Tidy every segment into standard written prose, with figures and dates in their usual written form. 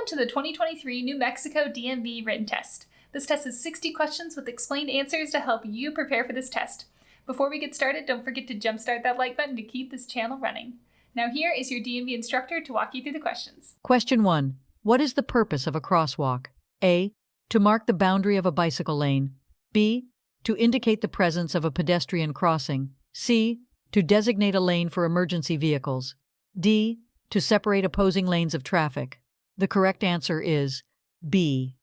Welcome to the 2023 New Mexico DMV written test. This test is 60 questions with explained answers to help you prepare for this test. Before we get started, don't forget to jumpstart that like button to keep this channel running. Now here is your DMV instructor to walk you through the questions. Question 1. What is the purpose of a crosswalk? A. To mark the boundary of a bicycle lane. B. To indicate the presence of a pedestrian crossing. C. To designate a lane for emergency vehicles. D. To separate opposing lanes of traffic. The correct answer is B.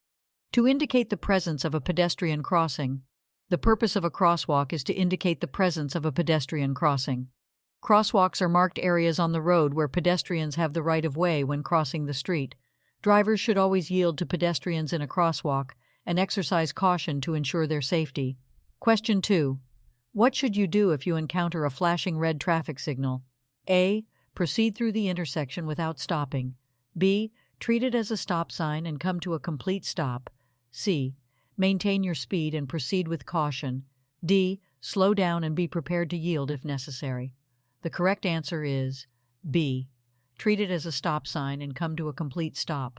To indicate the presence of a pedestrian crossing. The purpose of a crosswalk is to indicate the presence of a pedestrian crossing. Crosswalks are marked areas on the road where pedestrians have the right of way when crossing the street. Drivers should always yield to pedestrians in a crosswalk and exercise caution to ensure their safety. Question 2. What should you do if you encounter a flashing red traffic signal? A. Proceed through the intersection without stopping. B. Treat it as a stop sign and come to a complete stop. C. Maintain your speed and proceed with caution. D. Slow down and be prepared to yield if necessary. The correct answer is B. Treat it as a stop sign and come to a complete stop.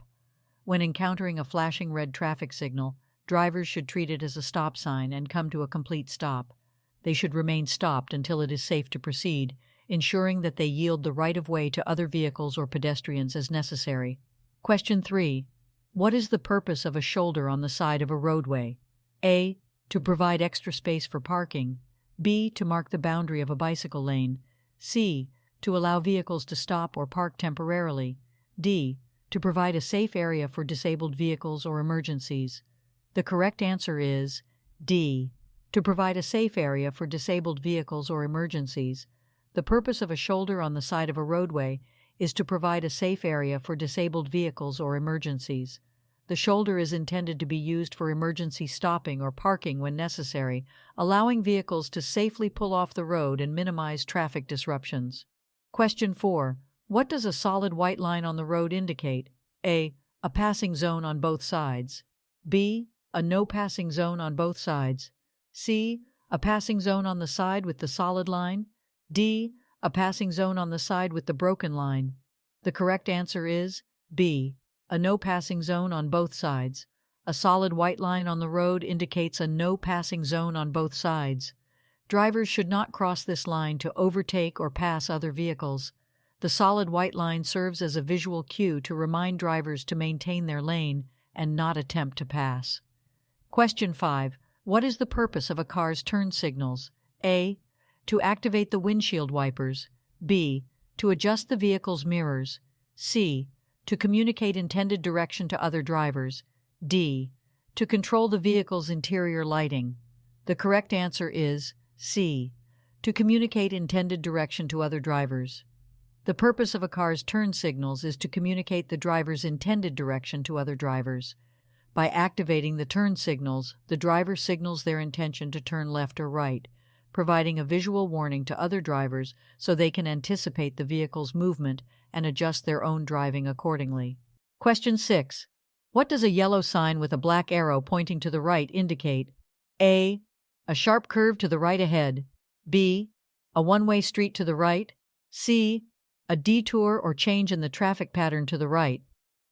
When encountering a flashing red traffic signal, drivers should treat it as a stop sign and come to a complete stop. They should remain stopped until it is safe to proceed, ensuring that they yield the right of way to other vehicles or pedestrians as necessary. Question 3. What is the purpose of a shoulder on the side of a roadway? A. To provide extra space for parking. B. To mark the boundary of a bicycle lane. C. To allow vehicles to stop or park temporarily. D. To provide a safe area for disabled vehicles or emergencies. The correct answer is D. To provide a safe area for disabled vehicles or emergencies. The purpose of a shoulder on the side of a roadway is to provide a safe area for disabled vehicles or emergencies. The shoulder is intended to be used for emergency stopping or parking when necessary, allowing vehicles to safely pull off the road and minimize traffic disruptions. Question 4. What does a solid white line on the road indicate? A. A passing zone on both sides. B. A no passing zone on both sides. C. A passing zone on the side with the solid line. D. A passing zone on the side with the broken line. The correct answer is B. A no passing zone on both sides. A solid white line on the road indicates a no passing zone on both sides. Drivers should not cross this line to overtake or pass other vehicles. The solid white line serves as a visual cue to remind drivers to maintain their lane and not attempt to pass. Question 5. What is the purpose of a car's turn signals? A. To activate the windshield wipers. B. To adjust the vehicle's mirrors. C. To communicate intended direction to other drivers. D. To control the vehicle's interior lighting. The correct answer is C. To communicate intended direction to other drivers. The purpose of a car's turn signals is to communicate the driver's intended direction to other drivers. By activating the turn signals, the driver signals their intention to turn left or right, providing a visual warning to other drivers so they can anticipate the vehicle's movement and adjust their own driving accordingly. Question 6. What does a yellow sign with a black arrow pointing to the right indicate? A. A sharp curve to the right ahead. B. A one-way street to the right. C. A detour or change in the traffic pattern to the right.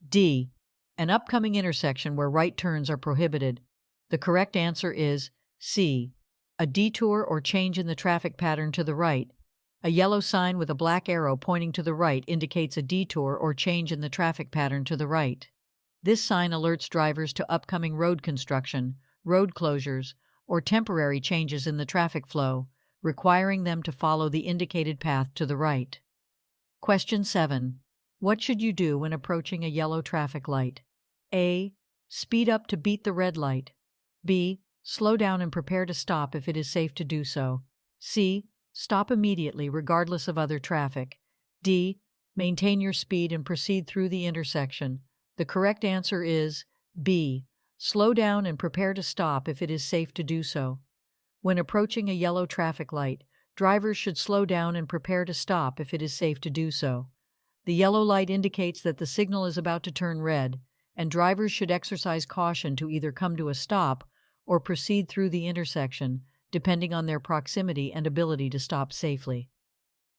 D. An upcoming intersection where right turns are prohibited. The correct answer is C. A detour or change in the traffic pattern to the right. A yellow sign with a black arrow pointing to the right indicates a detour or change in the traffic pattern to the right. This sign alerts drivers to upcoming road construction, road closures, or temporary changes in the traffic flow, requiring them to follow the indicated path to the right. Question 7. What should you do when approaching a yellow traffic light? A. Speed up to beat the red light. B. Slow down and prepare to stop if it is safe to do so. C. Stop immediately regardless of other traffic. D. Maintain your speed and proceed through the intersection. The correct answer is B. Slow down and prepare to stop if it is safe to do so. When approaching a yellow traffic light, drivers should slow down and prepare to stop if it is safe to do so. The yellow light indicates that the signal is about to turn red, and drivers should exercise caution to either come to a stop or proceed through the intersection, depending on their proximity and ability to stop safely.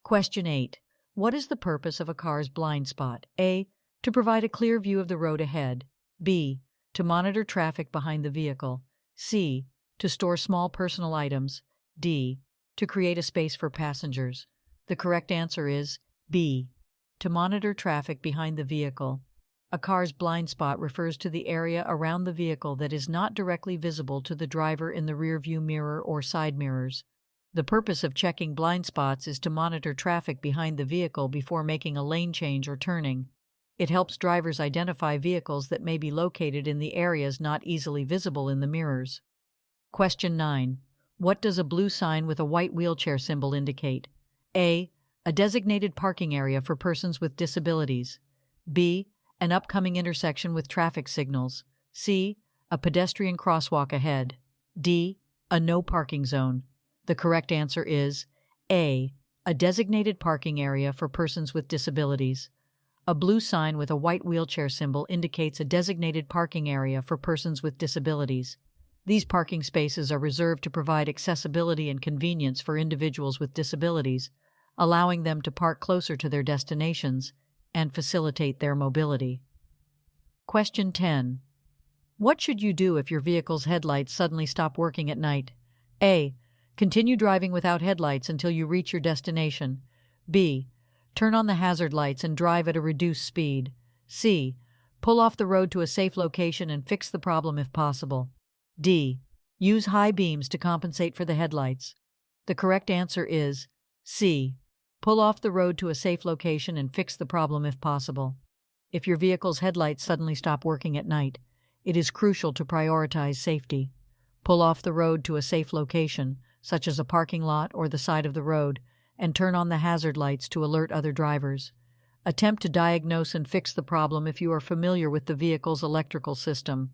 Question 8. What is the purpose of a car's blind spot? A. To provide a clear view of the road ahead. B. To monitor traffic behind the vehicle. C. To store small personal items. D. To create a space for passengers. The correct answer is B. To monitor traffic behind the vehicle. A car's blind spot refers to the area around the vehicle that is not directly visible to the driver in the rearview mirror or side mirrors. The purpose of checking blind spots is to monitor traffic behind the vehicle before making a lane change or turning. It helps drivers identify vehicles that may be located in the areas not easily visible in the mirrors. Question 9. What does a blue sign with a white wheelchair symbol indicate? A. A designated parking area for persons with disabilities. B. An upcoming intersection with traffic signals. C. A pedestrian crosswalk ahead. D. A no parking zone. The correct answer is A. A designated parking area for persons with disabilities. A blue sign with a white wheelchair symbol indicates a designated parking area for persons with disabilities. These parking spaces are reserved to provide accessibility and convenience for individuals with disabilities, allowing them to park closer to their destinations and facilitate their mobility. Question 10. What should you do if your vehicle's headlights suddenly stop working at night? A. Continue driving without headlights until you reach your destination. B. Turn on the hazard lights and drive at a reduced speed. C. Pull off the road to a safe location and fix the problem if possible. D. Use high beams to compensate for the headlights. The correct answer is C. Pull off the road to a safe location and fix the problem if possible. If your vehicle's headlights suddenly stop working at night, it is crucial to prioritize safety. Pull off the road to a safe location, such as a parking lot or the side of the road, and turn on the hazard lights to alert other drivers. Attempt to diagnose and fix the problem if you are familiar with the vehicle's electrical system.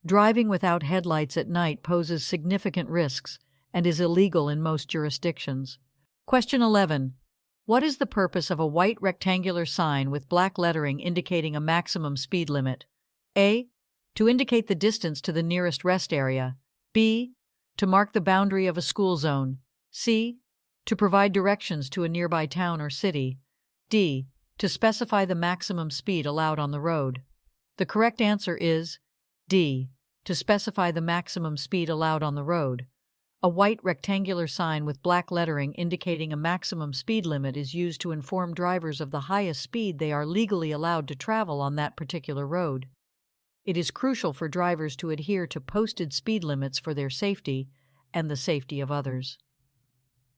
Driving without headlights at night poses significant risks and is illegal in most jurisdictions. Question 11. What is the purpose of a white rectangular sign with black lettering indicating a maximum speed limit? A. To indicate the distance to the nearest rest area. B. To mark the boundary of a school zone. C. To provide directions to a nearby town or city. D. To specify the maximum speed allowed on the road. The correct answer is D. To specify the maximum speed allowed on the road. A white rectangular sign with black lettering indicating a maximum speed limit is used to inform drivers of the highest speed they are legally allowed to travel on that particular road. It is crucial for drivers to adhere to posted speed limits for their safety and the safety of others.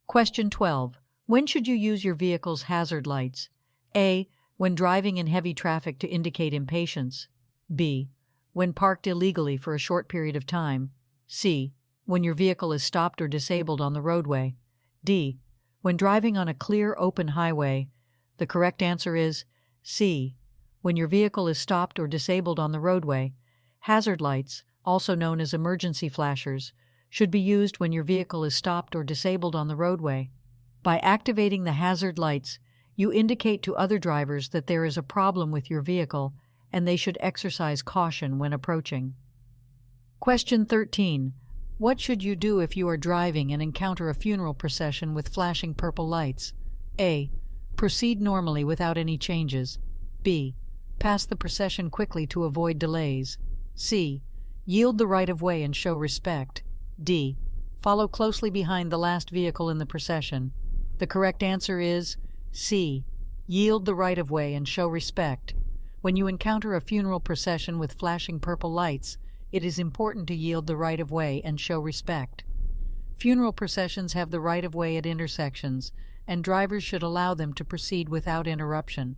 Question 12. When should you use your vehicle's hazard lights? A. When driving in heavy traffic to indicate impatience. B. When parked illegally for a short period of time. C. When your vehicle is stopped or disabled on the roadway. D. When driving on a clear, open highway. The correct answer is C. When your vehicle is stopped or disabled on the roadway. Hazard lights, also known as emergency flashers, should be used when your vehicle is stopped or disabled on the roadway. By activating the hazard lights, you indicate to other drivers that there is a problem with your vehicle and they should exercise caution when approaching. Question 13. What should you do if you are driving and encounter a funeral procession with flashing purple lights? A. Proceed normally without any changes. B. Pass the procession quickly to avoid delays. C. Yield the right-of-way and show respect. D. Follow closely behind the last vehicle in the procession. The correct answer is C. Yield the right-of-way and show respect. When you encounter a funeral procession with flashing purple lights, it is important to yield the right-of-way and show respect. Funeral processions have the right-of-way at intersections, and drivers should allow them to proceed without interruption.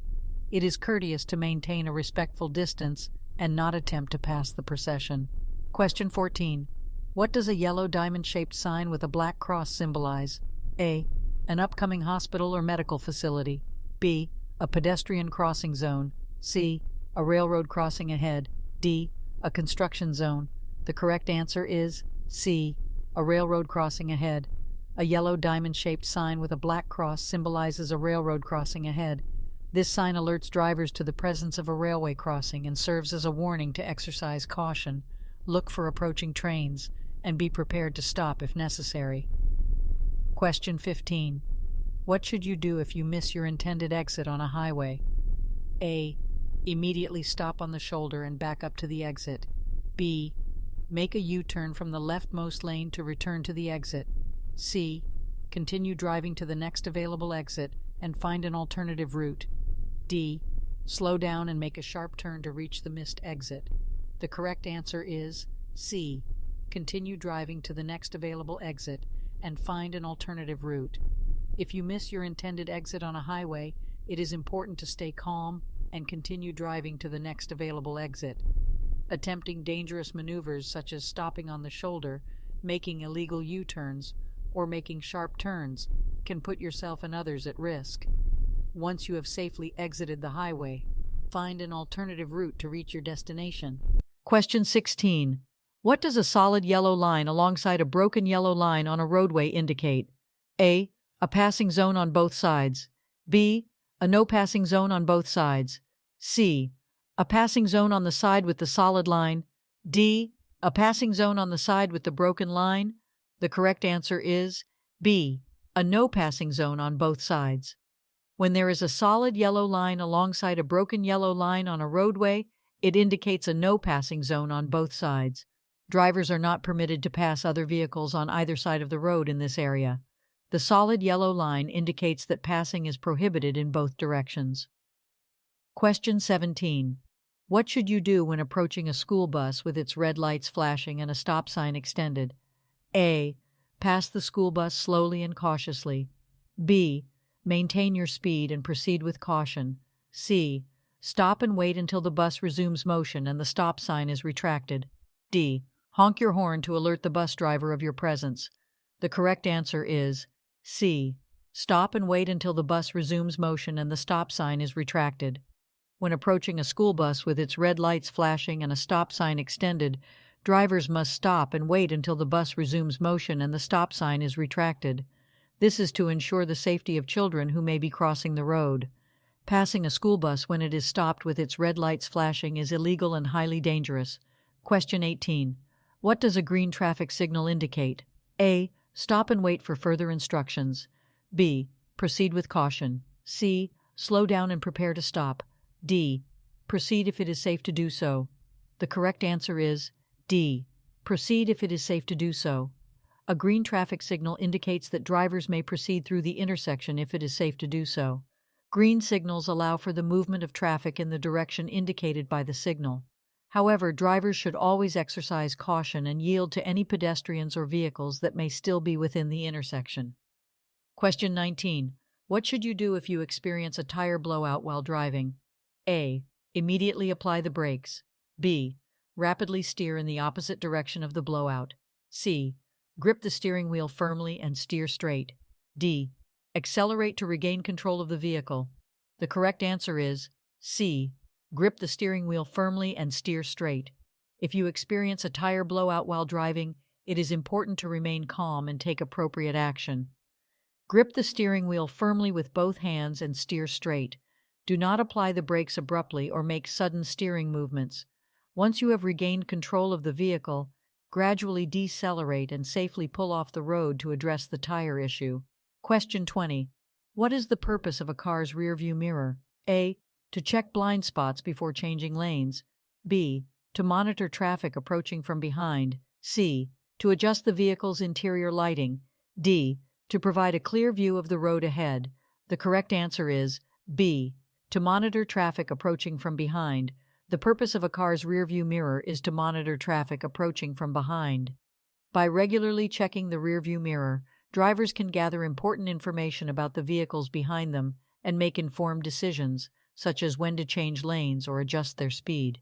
It is courteous to maintain a respectful distance and not attempt to pass the procession. Question 14. What does a yellow diamond-shaped sign with a black cross symbolize? A. An upcoming hospital or medical facility. B. A pedestrian crossing zone. C. A railroad crossing ahead. D. A construction zone. The correct answer is C. A railroad crossing ahead. A yellow diamond-shaped sign with a black cross symbolizes a railroad crossing ahead. This sign alerts drivers to the presence of a railway crossing and serves as a warning to exercise caution, look for approaching trains, and be prepared to stop if necessary. Question 15. What should you do if you miss your intended exit on a highway? A. Immediately stop on the shoulder and back up to the exit. B. Make a U-turn from the leftmost lane to return to the exit. C. Continue driving to the next available exit and find an alternative route. D. Slow down and make a sharp turn to reach the missed exit. The correct answer is C. Continue driving to the next available exit and find an alternative route. If you miss your intended exit on a highway, it is important to stay calm and continue driving to the next available exit. Attempting dangerous maneuvers such as stopping on the shoulder, making illegal U-turns, or making sharp turns can put yourself and others at risk. Once you have safely exited the highway, find an alternative route to reach your destination. Question 16. What does a solid yellow line alongside a broken yellow line on a roadway indicate? A. A passing zone on both sides. B. A no passing zone on both sides. C. A passing zone on the side with the solid line. D. A passing zone on the side with the broken line. The correct answer is B. A no passing zone on both sides. When there is a solid yellow line alongside a broken yellow line on a roadway, it indicates a no passing zone on both sides. Drivers are not permitted to pass other vehicles on either side of the road in this area. The solid yellow line indicates that passing is prohibited in both directions. Question 17. What should you do when approaching a school bus with its red lights flashing and a stop sign extended? A. Pass the school bus slowly and cautiously. B. Maintain your speed and proceed with caution. C. Stop and wait until the bus resumes motion and the stop sign is retracted. D. Honk your horn to alert the bus driver of your presence. The correct answer is C. Stop and wait until the bus resumes motion and the stop sign is retracted. When approaching a school bus with its red lights flashing and a stop sign extended, drivers must stop and wait until the bus resumes motion and the stop sign is retracted. This is to ensure the safety of children who may be crossing the road. Passing a school bus when it is stopped with its red lights flashing is illegal and highly dangerous. Question 18. What does a green traffic signal indicate? A. Stop and wait for further instructions. B. Proceed with caution. C. Slow down and prepare to stop. D. Proceed if it is safe to do so. The correct answer is D. Proceed if it is safe to do so. A green traffic signal indicates that drivers may proceed through the intersection if it is safe to do so. Green signals allow for the movement of traffic in the direction indicated by the signal. However, drivers should always exercise caution and yield to any pedestrians or vehicles that may still be within the intersection. Question 19. What should you do if you experience a tire blowout while driving? A. Immediately apply the brakes. B. Rapidly steer in the opposite direction of the blowout. C. Grip the steering wheel firmly and steer straight. D. Accelerate to regain control of the vehicle. The correct answer is C. Grip the steering wheel firmly and steer straight. If you experience a tire blowout while driving, it is important to remain calm and take appropriate action. Grip the steering wheel firmly with both hands and steer straight. Do not apply the brakes abruptly or make sudden steering movements. Once you have regained control of the vehicle, gradually decelerate and safely pull off the road to address the tire issue. Question 20. What is the purpose of a car's rearview mirror? A. To check blind spots before changing lanes. B. To monitor traffic approaching from behind. C. To adjust the vehicle's interior lighting. D. To provide a clear view of the road ahead. The correct answer is B. To monitor traffic approaching from behind. The purpose of a car's rearview mirror is to monitor traffic approaching from behind. By regularly checking the rearview mirror, drivers can gather important information about the vehicles behind them and make informed decisions, such as when to change lanes or adjust their speed.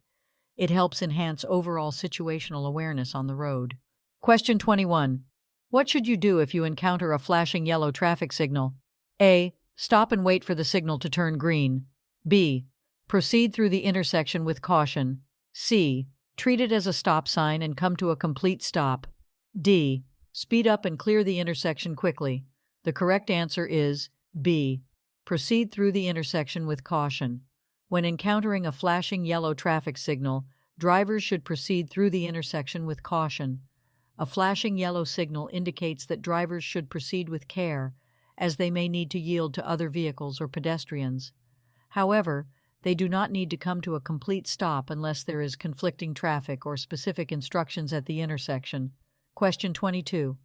It helps enhance overall situational awareness on the road. Question 21. What should you do if you encounter a flashing yellow traffic signal? A. Stop and wait for the signal to turn green. B. Proceed through the intersection with caution. C. Treat it as a stop sign and come to a complete stop. D. Speed up and clear the intersection quickly. The correct answer is B. Proceed through the intersection with caution. When encountering a flashing yellow traffic signal, drivers should proceed through the intersection with caution. A flashing yellow signal indicates that drivers should proceed with care, as they may need to yield to other vehicles or pedestrians. However, They do not need to come to a complete stop unless there is conflicting traffic or specific instructions at the intersection. Question 22.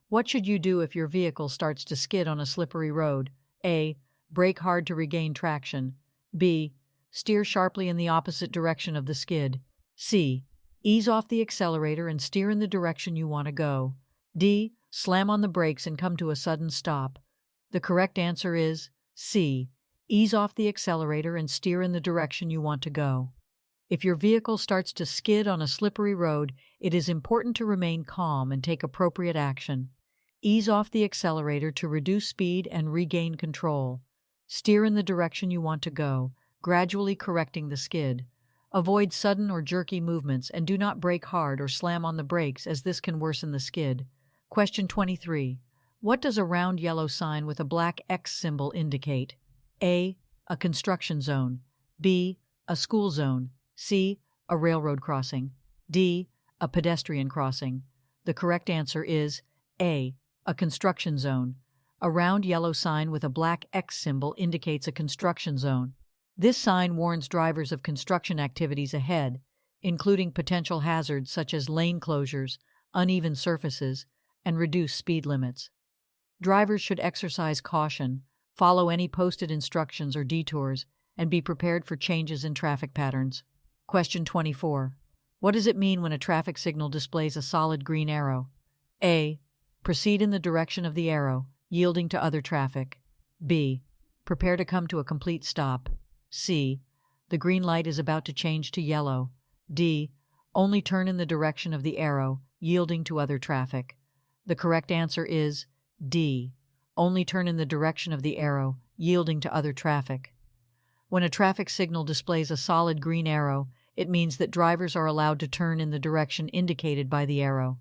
What should you do if your vehicle starts to skid on a slippery road? A. Brake hard to regain traction. B. Steer sharply in the opposite direction of the skid. C. Ease off the accelerator and steer in the direction you want to go. D. Slam on the brakes and come to a sudden stop. The correct answer is C. Ease off the accelerator and steer in the direction you want to go. If your vehicle starts to skid on a slippery road, it is important to remain calm and take appropriate action. Ease off the accelerator to reduce speed and regain control. Steer in the direction you want to go, gradually correcting the skid. Avoid sudden or jerky movements and do not brake hard or slam on the brakes, as this can worsen the skid. Question 23. What does a round yellow sign with a black X symbol indicate? A. A construction zone. B. A school zone. C. A railroad crossing. D. A pedestrian crossing. The correct answer is A. A construction zone. A round yellow sign with a black X symbol indicates a construction zone. This sign warns drivers of construction activities ahead, including potential hazards such as lane closures, uneven surfaces, and reduced speed limits. Drivers should exercise caution, follow any posted instructions or detours, and be prepared for changes in traffic patterns. Question 24. What does it mean when a traffic signal displays a solid green arrow? A. Proceed in the direction of the arrow, yielding to other traffic. B. Prepare to come to a complete stop. C. The green light is about to change to yellow. D. Only turn in the direction of the arrow, yielding to other traffic. The correct answer is D. Only turn in the direction of the arrow, yielding to other traffic. When a traffic signal displays a solid green arrow, it means that drivers are allowed to turn in the direction indicated by the arrow.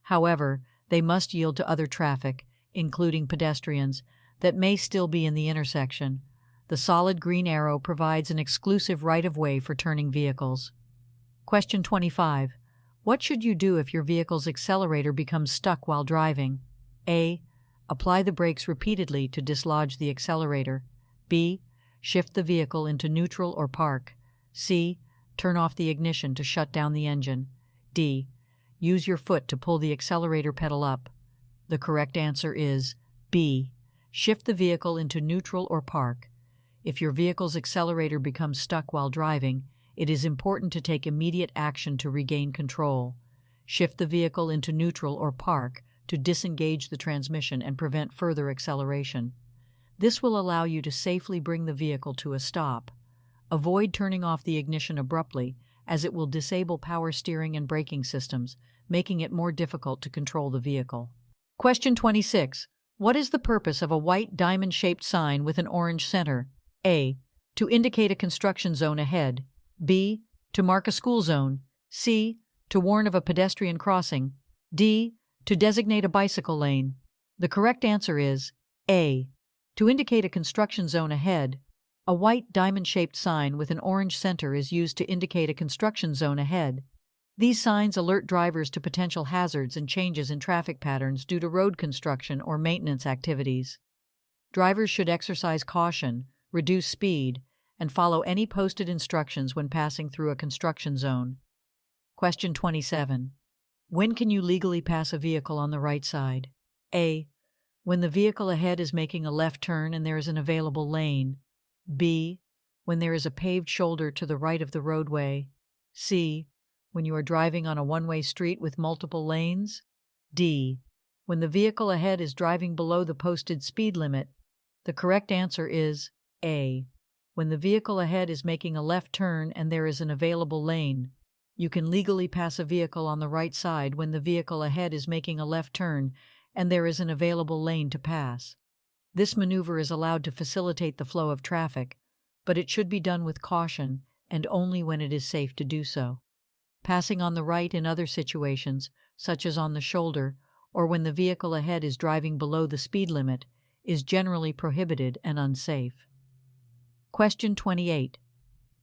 However, they must yield to other traffic, including pedestrians, that may still be in the intersection. The solid green arrow provides an exclusive right-of-way for turning vehicles. Question 25. What should you do if your vehicle's accelerator becomes stuck while driving? A. Apply the brakes repeatedly to dislodge the accelerator. B. Shift the vehicle into neutral or park. C. Turn off the ignition to shut down the engine. D. Use your foot to pull the accelerator pedal up. The correct answer is B. Shift the vehicle into neutral or park. If your vehicle's accelerator becomes stuck while driving, it is important to take immediate action to regain control. Shift the vehicle into neutral or park to disengage the transmission and prevent further acceleration. This will allow you to safely bring the vehicle to a stop. Avoid turning off the ignition abruptly, as it will disable power steering and braking systems, making it more difficult to control the vehicle. Question 26. What is the purpose of a white diamond-shaped sign with an orange center? A. To indicate a construction zone ahead. B. To mark a school zone. C. To warn of a pedestrian crossing. D. To designate a bicycle lane. The correct answer is A. To indicate a construction zone ahead. A white diamond-shaped sign with an orange center is used to indicate a construction zone ahead. These signs alert drivers to potential hazards and changes in traffic patterns due to road construction or maintenance activities. Drivers should exercise caution, reduce speed, and follow any posted instructions when passing through a construction zone. Question 27. When can you legally pass a vehicle on the right side? A. When the vehicle ahead is making a left turn and there is an available lane. B. When there is a paved shoulder to the right of the roadway. C. When you are driving on a one-way street with multiple lanes. D. When the vehicle ahead is driving below the posted speed limit. The correct answer is A. When the vehicle ahead is making a left turn and there is an available lane. You can legally pass a vehicle on the right side when the vehicle ahead is making a left turn and there is an available lane to pass. This maneuver is allowed to facilitate the flow of traffic, but it should be done with caution and only when it is safe to do so. Passing on the right in other situations, such as on the shoulder or when the vehicle ahead is driving below the speed limit, is generally prohibited and unsafe. Question 28.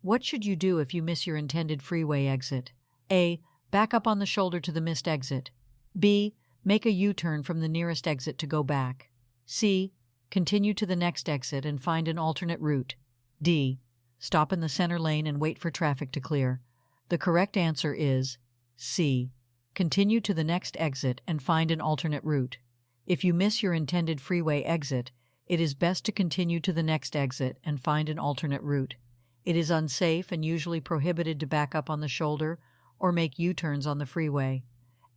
What should you do if you miss your intended freeway exit? A. Back up on the shoulder to the missed exit. B. Make a U-turn from the nearest exit to go back. C. Continue to the next exit and find an alternate route. D. Stop in the center lane and wait for traffic to clear. The correct answer is C. Continue to the next exit and find an alternate route. If you miss your intended freeway exit, it is best to continue to the next exit and find an alternate route. It is unsafe and usually prohibited to back up on the shoulder or make U-turns on the freeway.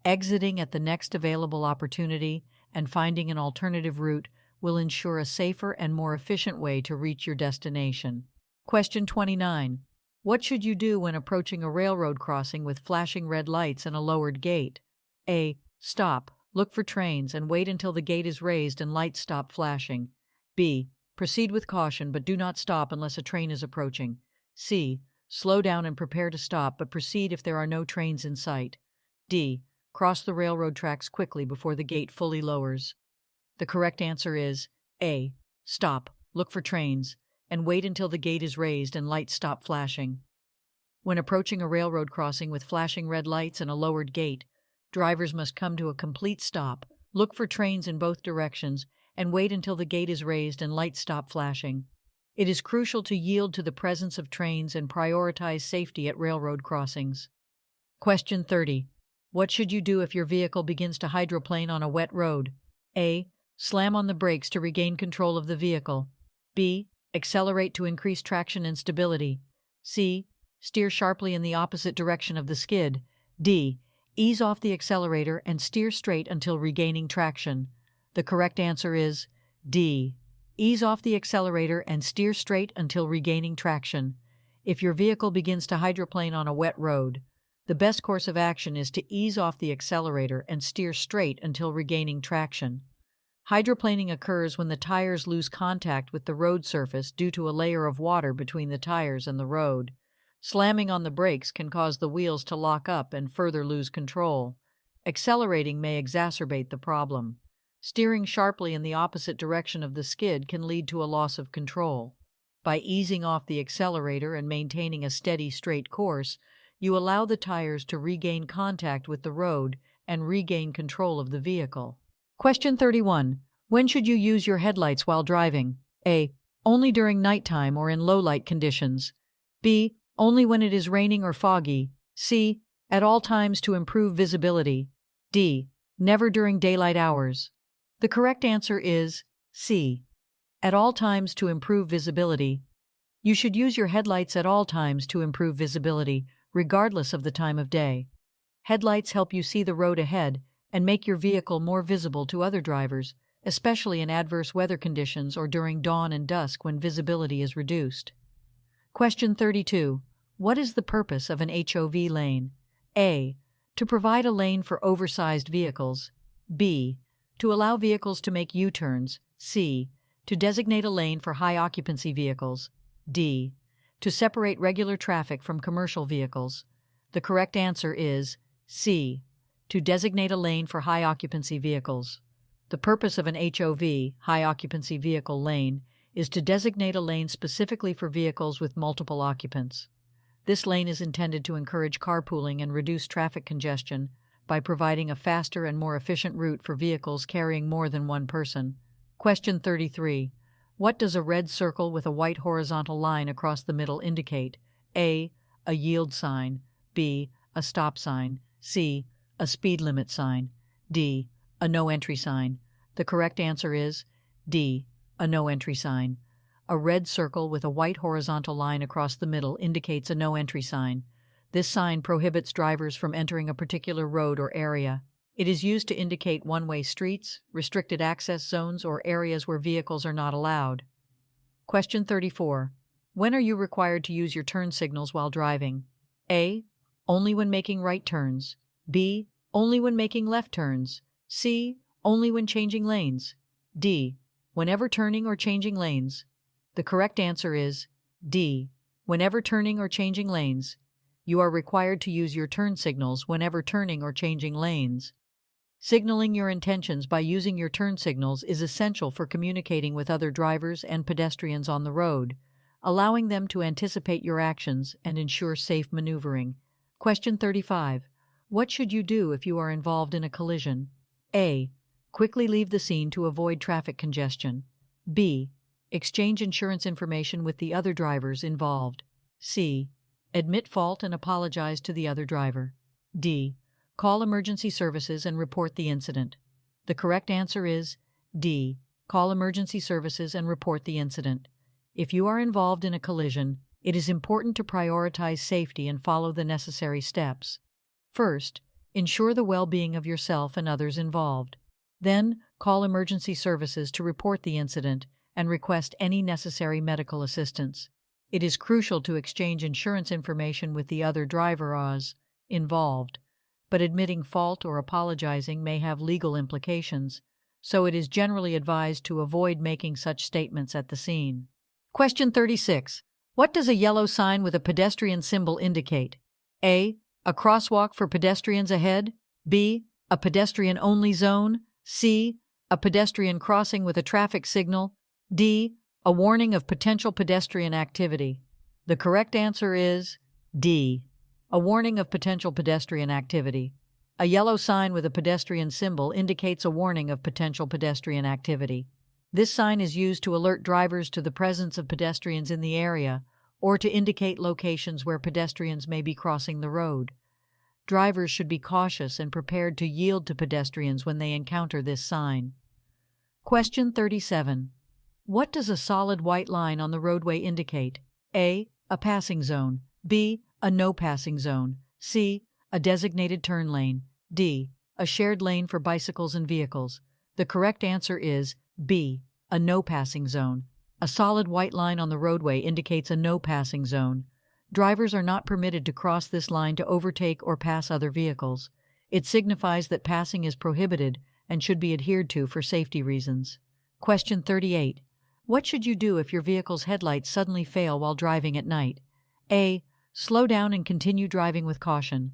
Exiting at the next available opportunity and finding an alternative route will ensure a safer and more efficient way to reach your destination. Question 29. What should you do when approaching a railroad crossing with flashing red lights and a lowered gate? A. Stop, look for trains, and wait until the gate is raised and lights stop flashing. B. Proceed with caution but do not stop unless a train is approaching. C. Slow down and prepare to stop but proceed if there are no trains in sight. D. Cross the railroad tracks quickly before the gate fully lowers. The correct answer is A. Stop, look for trains, and wait until the gate is raised and lights stop flashing. When approaching a railroad crossing with flashing red lights and a lowered gate, drivers must come to a complete stop, look for trains in both directions, and wait until the gate is raised and lights stop flashing. It is crucial to yield to the presence of trains and prioritize safety at railroad crossings. Question 30. What should you do if your vehicle begins to hydroplane on a wet road? A. Slam on the brakes to regain control of the vehicle. B. Accelerate to increase traction and stability. C. Steer sharply in the opposite direction of the skid. D. Ease off the accelerator and steer straight until regaining traction. The correct answer is D. Ease off the accelerator and steer straight until regaining traction. If your vehicle begins to hydroplane on a wet road, the best course of action is to ease off the accelerator and steer straight until regaining traction. Hydroplaning occurs when the tires lose contact with the road surface due to a layer of water between the tires and the road. Slamming on the brakes can cause the wheels to lock up and further lose control. Accelerating may exacerbate the problem. Steering sharply in the opposite direction of the skid can lead to a loss of control. By easing off the accelerator and maintaining a steady, straight course, you allow the tires to regain contact with the road and regain control of the vehicle. Question 31. When should you use your headlights while driving? A. Only during nighttime or in low-light conditions. B. Only when it is raining or foggy. C. At all times to improve visibility. D. Never during daylight hours. The correct answer is C. At all times to improve visibility. You should use your headlights at all times to improve visibility, regardless of the time of day. Headlights help you see the road ahead and make your vehicle more visible to other drivers, especially in adverse weather conditions or during dawn and dusk when visibility is reduced. Question 32. What is the purpose of an HOV lane? A. To provide a lane for oversized vehicles. B. To allow vehicles to make U-turns. C. To designate a lane for high-occupancy vehicles. D. To separate regular traffic from commercial vehicles. The correct answer is C. To designate a lane for high-occupancy vehicles. The purpose of an HOV, high-occupancy vehicle lane, is to designate a lane specifically for vehicles with multiple occupants. This lane is intended to encourage carpooling and reduce traffic congestion by providing a faster and more efficient route for vehicles carrying more than one person. Question 33. What does a red circle with a white horizontal line across the middle indicate? A. A yield sign. B. A stop sign. C. A speed limit sign. D. A no entry sign. The correct answer is D. A no entry sign. A red circle with a white horizontal line across the middle indicates a no entry sign. This sign prohibits drivers from entering a particular road or area. It is used to indicate one-way streets, restricted access zones, or areas where vehicles are not allowed. Question 34. When are you required to use your turn signals while driving? A. Only when making right turns. B. Only when making left turns. C. Only when changing lanes. D. Whenever turning or changing lanes. The correct answer is D. Whenever turning or changing lanes. You are required to use your turn signals whenever turning or changing lanes. Signaling your intentions by using your turn signals is essential for communicating with other drivers and pedestrians on the road, allowing them to anticipate your actions and ensure safe maneuvering. Question 35. What should you do if you are involved in a collision? A. Quickly leave the scene to avoid traffic congestion. B. Exchange insurance information with the other drivers involved. C. Admit fault and apologize to the other driver. D. Call emergency services and report the incident. The correct answer is D. Call emergency services and report the incident. If you are involved in a collision, it is important to prioritize safety and follow the necessary steps. First, ensure the well-being of yourself and others involved. Then, call emergency services to report the incident and request any necessary medical assistance. It is crucial to exchange insurance information with the other drivers involved, but admitting fault or apologizing may have legal implications, so it is generally advised to avoid making such statements at the scene. Question 36. What does a yellow sign with a pedestrian symbol indicate? A. A crosswalk for pedestrians ahead. B. A pedestrian-only zone. C. A pedestrian crossing with a traffic signal. D. A warning of potential pedestrian activity. The correct answer is D. A warning of potential pedestrian activity. A yellow sign with a pedestrian symbol indicates a warning of potential pedestrian activity. This sign is used to alert drivers to the presence of pedestrians in the area or to indicate locations where pedestrians may be crossing the road. Drivers should be cautious and prepared to yield to pedestrians when they encounter this sign. Question 37. What does a solid white line on the roadway indicate? A. A passing zone. B. A no passing zone. C. A designated turn lane. D. A shared lane for bicycles and vehicles. The correct answer is B. A no passing zone. A solid white line on the roadway indicates a no passing zone. Drivers are not permitted to cross this line to overtake or pass other vehicles. It signifies that passing is prohibited and should be adhered to for safety reasons. Question 38. What should you do if your vehicle's headlights suddenly fail while driving at night? A. Slow down and continue driving with caution.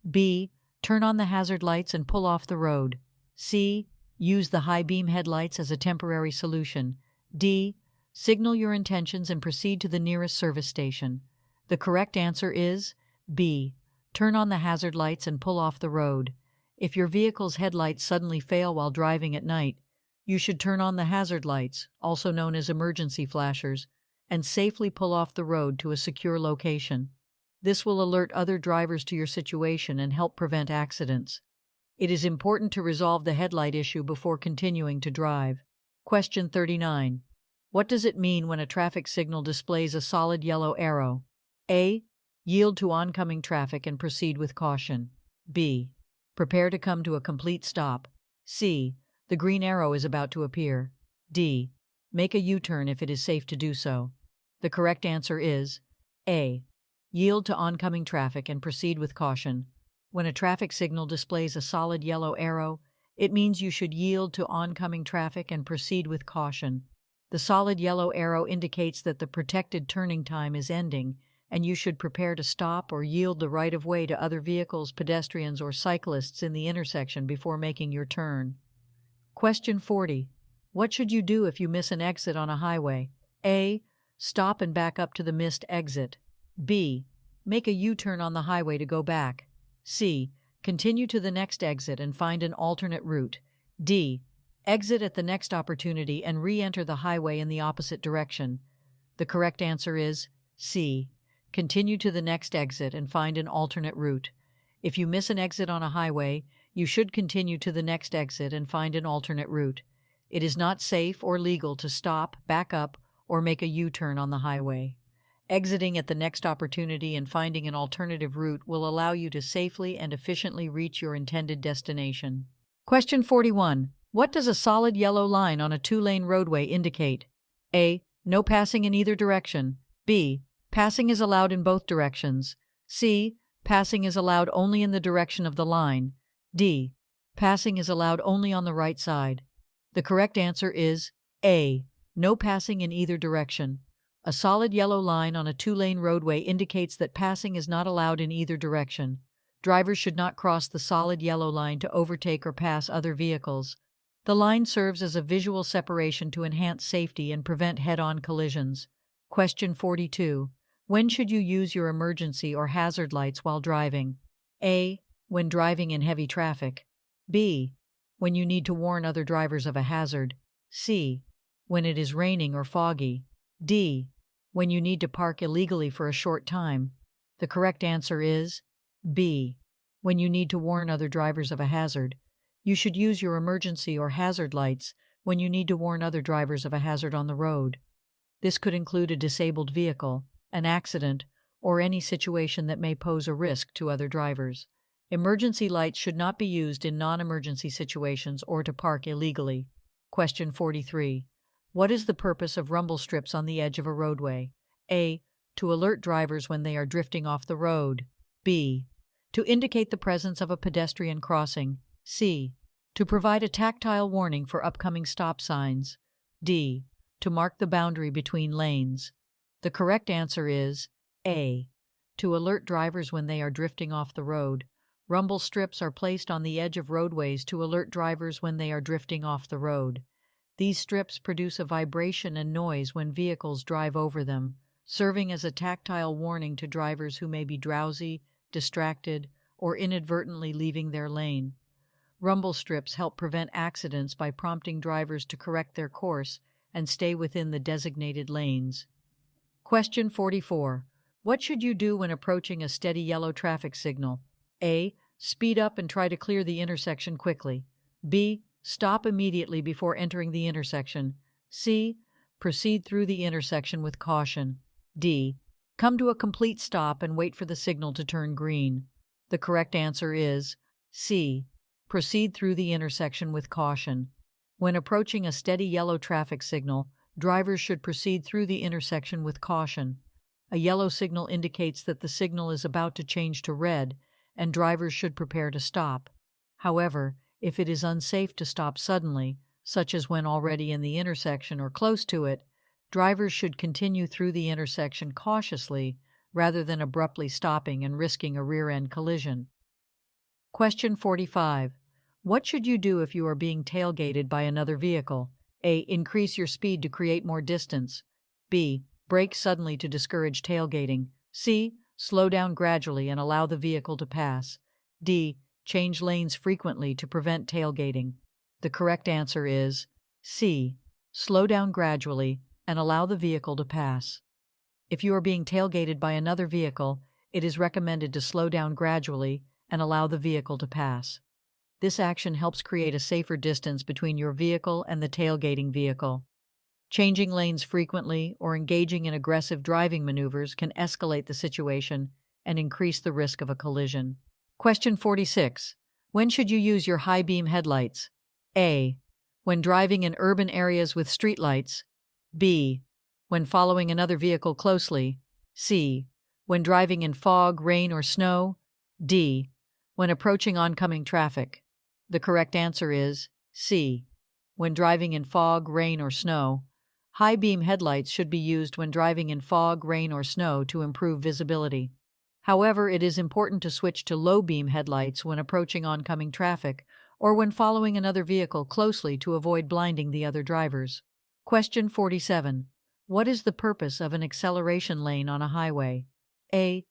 B. Turn on the hazard lights and pull off the road. C. Use the high beam headlights as a temporary solution. D. Signal your intentions and proceed to the nearest service station. The correct answer is B. Turn on the hazard lights and pull off the road. If your vehicle's headlights suddenly fail while driving at night, you should turn on the hazard lights, also known as emergency flashers, and safely pull off the road to a secure location. This will alert other drivers to your situation and help prevent accidents. It is important to resolve the headlight issue before continuing to drive. Question 39. What does it mean when a traffic signal displays a solid yellow arrow? A. Yield to oncoming traffic and proceed with caution. B. Prepare to come to a complete stop. C. The green arrow is about to appear. D. Make a U-turn if it is safe to do so. The correct answer is A. Yield to oncoming traffic and proceed with caution. When a traffic signal displays a solid yellow arrow, it means you should yield to oncoming traffic and proceed with caution. The solid yellow arrow indicates that the protected turning time is ending, and you should prepare to stop or yield the right-of-way to other vehicles, pedestrians, or cyclists in the intersection before making your turn. Question 40. What should you do if you miss an exit on a highway? A. Stop and back up to the missed exit. B. Make a U-turn on the highway to go back. C. Continue to the next exit and find an alternate route. D. Exit at the next opportunity and re-enter the highway in the opposite direction. The correct answer is C. Continue to the next exit and find an alternate route. If you miss an exit on a highway, you should continue to the next exit and find an alternate route. It is not safe or legal to stop, back up, or make a U-turn on the highway. Exiting at the next opportunity and finding an alternative route will allow you to safely and efficiently reach your intended destination. Question 41. What does a solid yellow line on a two-lane roadway indicate? A. No passing in either direction. B. Passing is allowed in both directions. C. Passing is allowed only in the direction of the line. D. Passing is allowed only on the right side. The correct answer is A. No passing in either direction. A solid yellow line on a two-lane roadway indicates that passing is not allowed in either direction. Drivers should not cross the solid yellow line to overtake or pass other vehicles. The line serves as a visual separation to enhance safety and prevent head-on collisions. Question 42. When should you use your emergency or hazard lights while driving? A. When driving in heavy traffic. B. When you need to warn other drivers of a hazard. C. when it is raining or foggy. D. When you need to park illegally for a short time. The correct answer is B. When you need to warn other drivers of a hazard. You should use your emergency or hazard lights when you need to warn other drivers of a hazard on the road. This could include a disabled vehicle, an accident, or any situation that may pose a risk to other drivers. Emergency lights should not be used in non-emergency situations or to park illegally. Question 43. What is the purpose of rumble strips on the edge of a roadway? A. To alert drivers when they are drifting off the road. B. To indicate the presence of a pedestrian crossing. C. To provide a tactile warning for upcoming stop signs. D. To mark the boundary between lanes. The correct answer is A. To alert drivers when they are drifting off the road. Rumble strips are placed on the edge of roadways to alert drivers when they are drifting off the road. These strips produce a vibration and noise when vehicles drive over them, serving as a tactile warning to drivers who may be drowsy, distracted, or inadvertently leaving their lane. Rumble strips help prevent accidents by prompting drivers to correct their course and stay within the designated lanes. Question 44. What should you do when approaching a steady yellow traffic signal? A. Speed up and try to clear the intersection quickly. B. Stop immediately before entering the intersection. C. Proceed through the intersection with caution. D. Come to a complete stop and wait for the signal to turn green. The correct answer is C. Proceed through the intersection with caution. When approaching a steady yellow traffic signal, drivers should proceed through the intersection with caution. A yellow signal indicates that the signal is about to change to red, and drivers should prepare to stop. However, if it is unsafe to stop suddenly, such as when already in the intersection or close to it, drivers should continue through the intersection cautiously rather than abruptly stopping and risking a rear-end collision. Question 45. What should you do if you are being tailgated by another vehicle? A. Increase your speed to create more distance. B. Brake suddenly to discourage tailgating. C. Slow down gradually and allow the vehicle to pass. D. Change lanes frequently to prevent tailgating. The correct answer is C. Slow down gradually and allow the vehicle to pass. If you are being tailgated by another vehicle, it is recommended to slow down gradually and allow the vehicle to pass. This action helps create a safer distance between your vehicle and the tailgating vehicle. Changing lanes frequently or engaging in aggressive driving maneuvers can escalate the situation and increase the risk of a collision. Question 46. When should you use your high beam headlights? A. When driving in urban areas with streetlights. B. When following another vehicle closely. C. When driving in fog, rain, or snow. D. When approaching oncoming traffic. The correct answer is C. When driving in fog, rain, or snow. High beam headlights should be used when driving in fog, rain, or snow to improve visibility. However, it is important to switch to low beam headlights when approaching oncoming traffic or when following another vehicle closely to avoid blinding the other drivers. Question 47. What is the purpose of an acceleration lane on a highway? A.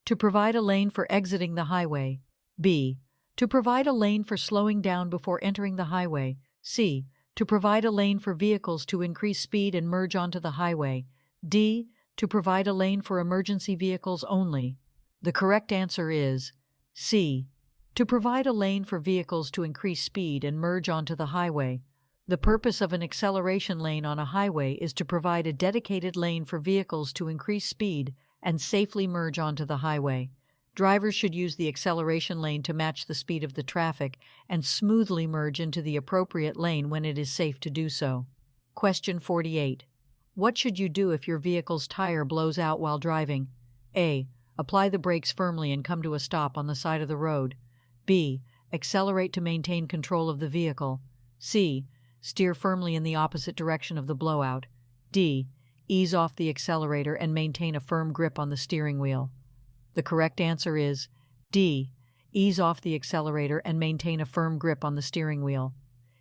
To provide a lane for exiting the highway. B. To provide a lane for slowing down before entering the highway. C. To provide a lane for vehicles to increase speed and merge onto the highway. D. To provide a lane for emergency vehicles only. The correct answer is C. To provide a lane for vehicles to increase speed and merge onto the highway. The purpose of an acceleration lane on a highway is to provide a dedicated lane for vehicles to increase speed and safely merge onto the highway. Drivers should use the acceleration lane to match the speed of the traffic and smoothly merge into the appropriate lane when it is safe to do so. Question 48. What should you do if your vehicle's tire blows out while driving? A. Apply the brakes firmly and come to a stop on the side of the road. B. Accelerate to maintain control of the vehicle. C. Steer firmly in the opposite direction of the blowout. D. Ease off the accelerator and maintain a firm grip on the steering wheel. The correct answer is D. Ease off the accelerator and maintain a firm grip on the steering wheel.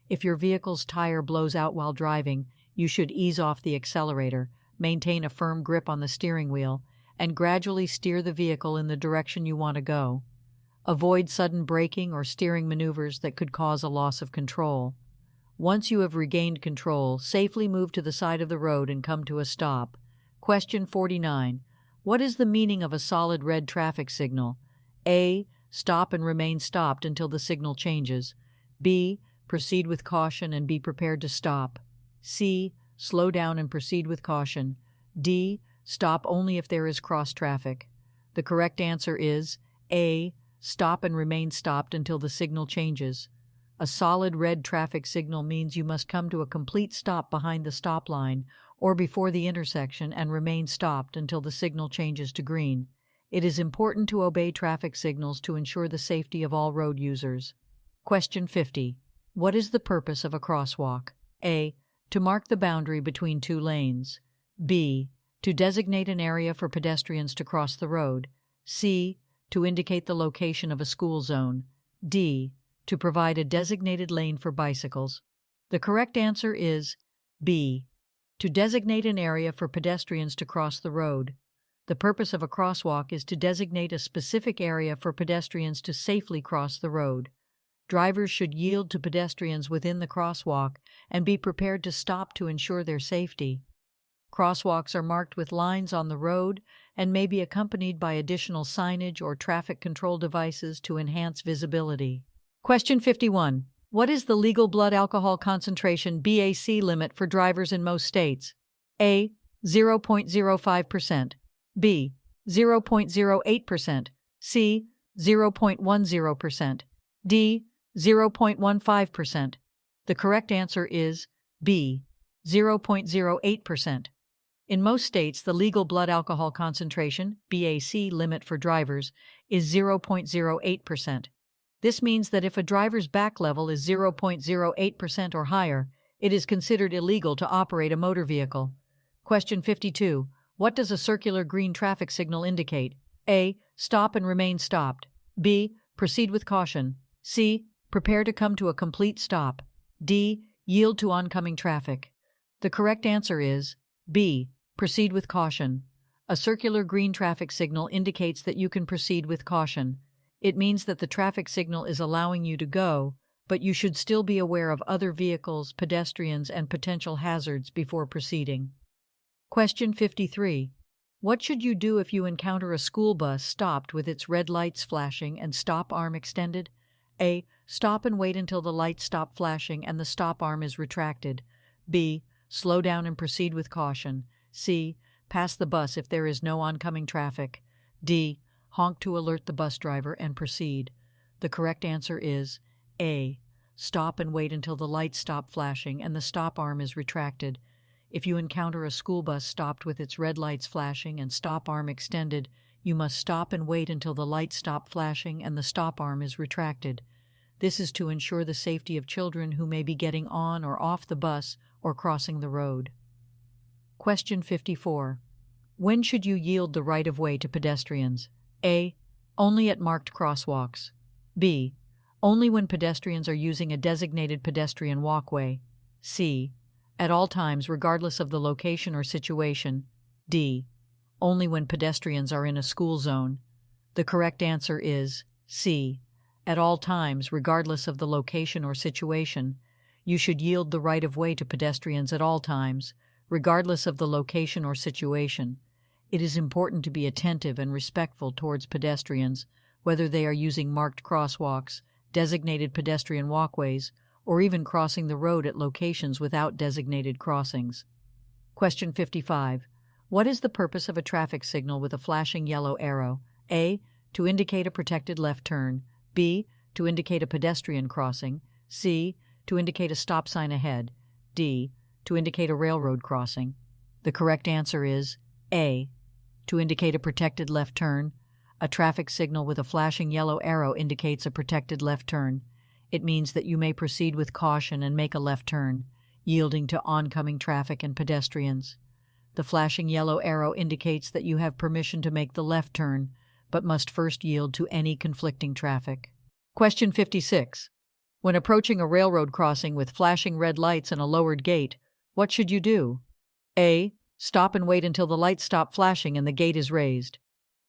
If your vehicle's tire blows out while driving, you should ease off the accelerator, maintain a firm grip on the steering wheel, and gradually steer the vehicle in the direction you want to go. Avoid sudden braking or steering maneuvers that could cause a loss of control. Once you have regained control, safely move to the side of the road and come to a stop. Question 49. What is the meaning of a solid red traffic signal? A. Stop and remain stopped until the signal changes. B. Proceed with caution and be prepared to stop. C. Slow down and proceed with caution. D. Stop only if there is cross traffic. The correct answer is A. Stop and remain stopped until the signal changes. A solid red traffic signal means you must come to a complete stop behind the stop line or before the intersection and remain stopped until the signal changes to green. It is important to obey traffic signals to ensure the safety of all road users. Question 50. What is the purpose of a crosswalk? A. To mark the boundary between two lanes. B. To designate an area for pedestrians to cross the road. C. To indicate the location of a school zone. D. To provide a designated lane for bicycles. The correct answer is B. To designate an area for pedestrians to cross the road. The purpose of a crosswalk is to designate a specific area for pedestrians to safely cross the road. Drivers should yield to pedestrians within the crosswalk and be prepared to stop to ensure their safety. Crosswalks are marked with lines on the road and may be accompanied by additional signage or traffic control devices to enhance visibility. Question 51. What is the legal blood alcohol concentration (BAC) limit for drivers in most states? A. 0.05%. B. 0.08%. C. 0.10%. D. 0.15%. The correct answer is B. 0.08%. In most states, the legal blood alcohol concentration (BAC) limit for drivers is 0.08%. This means that if a driver's back level is 0.08% or higher, it is considered illegal to operate a motor vehicle. Question 52. What does a circular green traffic signal indicate? A. Stop and remain stopped. B. Proceed with caution. C. Prepare to come to a complete stop. D. Yield to oncoming traffic. The correct answer is B. Proceed with caution. A circular green traffic signal indicates that you can proceed with caution. It means that the traffic signal is allowing you to go, but you should still be aware of other vehicles, pedestrians, and potential hazards before proceeding. Question 53. What should you do if you encounter a school bus stopped with its red lights flashing and stop arm extended? A. Stop and wait until the lights stop flashing and the stop arm is retracted. B. Slow down and proceed with caution. C. Pass the bus if there is no oncoming traffic. D. Honk to alert the bus driver and proceed. The correct answer is A. Stop and wait until the lights stop flashing and the stop arm is retracted. If you encounter a school bus stopped with its red lights flashing and stop arm extended, you must stop and wait until the lights stop flashing and the stop arm is retracted. This is to ensure the safety of children who may be getting on or off the bus or crossing the road. Question 54. When should you yield the right-of-way to pedestrians? A. Only at marked crosswalks. B. Only when pedestrians are using a designated pedestrian walkway. C. At all times, regardless of the location or situation. D. Only when pedestrians are in a school zone. The correct answer is C. At all times, regardless of the location or situation. You should yield the right-of-way to pedestrians at all times, regardless of the location or situation. It is important to be attentive and respectful towards pedestrians, whether they are using marked crosswalks, designated pedestrian walkways, or even crossing the road at locations without designated crossings. Question 55. What is the purpose of a traffic signal with a flashing yellow arrow? A. To indicate a protected left turn. B. To indicate a pedestrian crossing. C. To indicate a stop sign ahead. D. To indicate a railroad crossing. The correct answer is A. To indicate a protected left turn. A traffic signal with a flashing yellow arrow indicates a protected left turn. It means that you may proceed with caution and make a left turn, yielding to oncoming traffic and pedestrians. The flashing yellow arrow indicates that you have permission to make the left turn, but must first yield to any conflicting traffic. Question 56. When approaching a railroad crossing with flashing red lights and a lowered gate, what should you do? A. Stop and wait until the lights stop flashing and the gate is raised.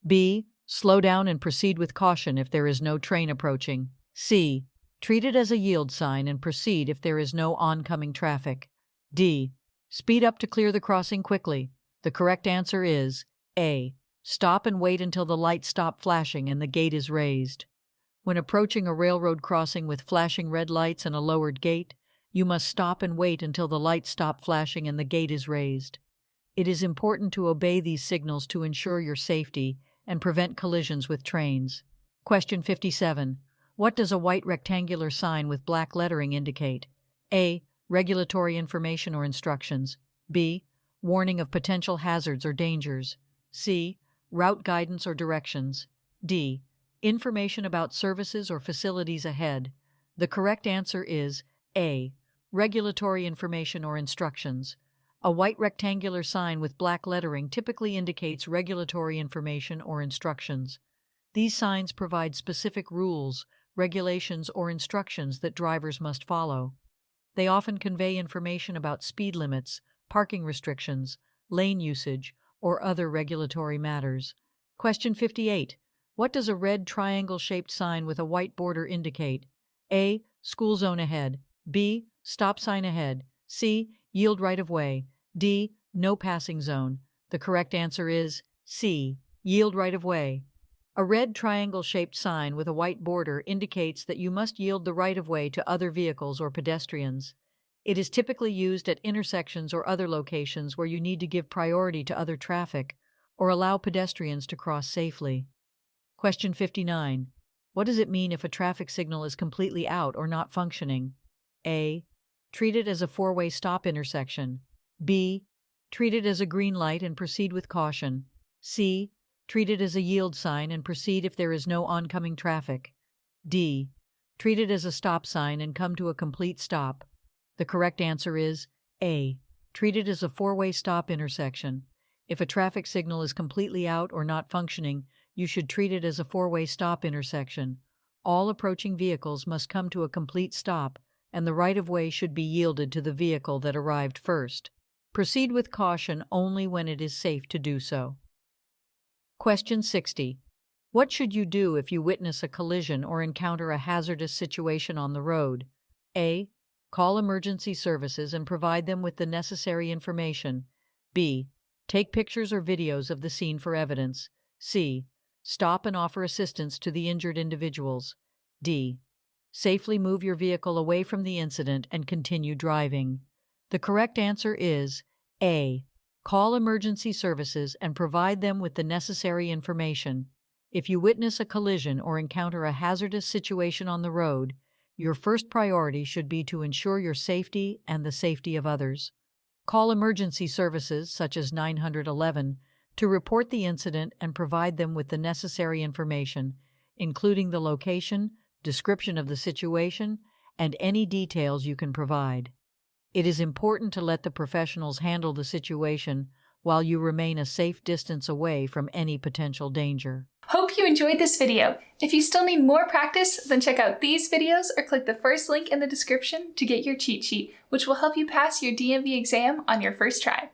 B. Slow down and proceed with caution if there is no train approaching. C. Treat it as a yield sign and proceed if there is no oncoming traffic. D. Speed up to clear the crossing quickly. The correct answer is A. Stop and wait until the lights stop flashing and the gate is raised. When approaching a railroad crossing with flashing red lights and a lowered gate, you must stop and wait until the lights stop flashing and the gate is raised. It is important to obey these signals to ensure your safety and prevent collisions with trains. Question 57. What does a white rectangular sign with black lettering indicate? A. Regulatory information or instructions. B. Warning of potential hazards or dangers. C. Route guidance or directions. D. Information about services or facilities ahead. The correct answer is A. Regulatory information or instructions. A white rectangular sign with black lettering typically indicates regulatory information or instructions. These signs provide specific rules, regulations, or instructions that drivers must follow. They often convey information about speed limits, parking restrictions, lane usage, or other regulatory matters. Question 58. What does a red triangle-shaped sign with a white border indicate? A. School zone ahead. B. Stop sign ahead. C. Yield right of way. D. No passing zone. The correct answer is C. Yield right of way. A red triangle-shaped sign with a white border indicates that you must yield the right of way to other vehicles or pedestrians. It is typically used at intersections or other locations where you need to give priority to other traffic or allow pedestrians to cross safely. Question 59. What does it mean if a traffic signal is completely out or not functioning? A. Treat it as a four-way stop intersection. B. Treat it as a green light and proceed with caution. C. Treat it as a yield sign and proceed if there is no oncoming traffic. D. Treat it as a stop sign and come to a complete stop. The correct answer is A. Treat it as a four-way stop intersection. If a traffic signal is completely out or not functioning, you should treat it as a four-way stop intersection. All approaching vehicles must come to a complete stop, and the right-of-way should be yielded to the vehicle that arrived first. Proceed with caution only when it is safe to do so. Question 60. What should you do if you witness a collision or encounter a hazardous situation on the road? A. Call emergency services and provide them with the necessary information. B. Take pictures or videos of the scene for evidence. C. Stop and offer assistance to the injured individuals. D. Safely move your vehicle away from the incident and continue driving. The correct answer is A. Call emergency services and provide them with the necessary information. If you witness a collision or encounter a hazardous situation on the road, your first priority should be to ensure your safety and the safety of others. Call emergency services, such as 911, to report the incident and provide them with the necessary information, including the location, description of the situation, and any details you can provide. It is important to let the professionals handle the situation while you remain a safe distance away from any potential danger. Hope you enjoyed this video. If you still need more practice, then check out these videos or click the first link in the description to get your cheat sheet, which will help you pass your DMV exam on your first try.